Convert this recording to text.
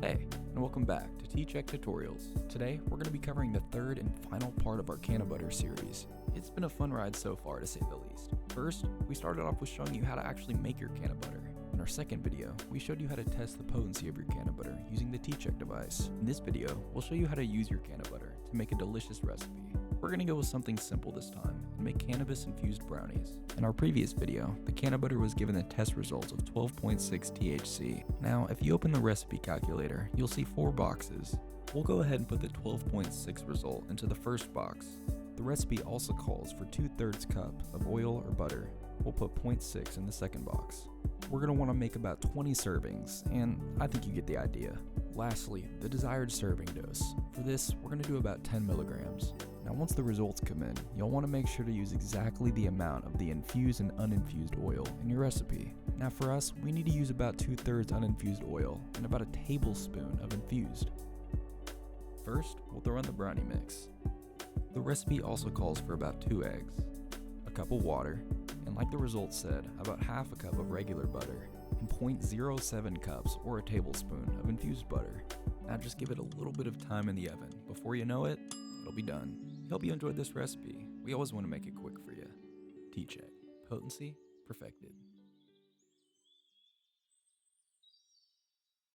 Hey, and welcome back to tCheck Tutorials. Today, we're going to be covering the third and final part of our cannabutter series. It's been a fun ride so far, to say the least. First, we started off with showing you how to actually make your cannabutter. In our second video, we showed you how to test the potency of your cannabutter using the tCheck device. In this video, we'll show you how to use your cannabutter to make a delicious recipe. We're going to go with something simple this time and make cannabis-infused brownies. In our previous video, the cannabutter was given the test results of 12.6 THC. Now, if you open the recipe calculator, you'll see 4 boxes. We'll go ahead and put the 12.6 result into the first box. The recipe also calls for 2/3 cup of oil or butter. We'll put 0.6 in the second box. We're going to want to make about 20 servings, and I think you get the idea. Lastly, the desired serving dose. For this, we're going to do about 10 milligrams. Now once the results come in, you'll want to make sure to use exactly the amount of the infused and uninfused oil in your recipe. Now for us, we need to use about 2/3 uninfused oil and about a tablespoon of infused. First, we'll throw in the brownie mix. The recipe also calls for about 2 eggs, a cup of water, and like the results said, about half a cup of regular butter, and 0.07 cups or a tablespoon of infused butter. Now just give it a little bit of time in the oven. Before you know it, it'll be done. Hope you enjoyed this recipe. We always want to make it quick for you. tCheck. Potency perfected.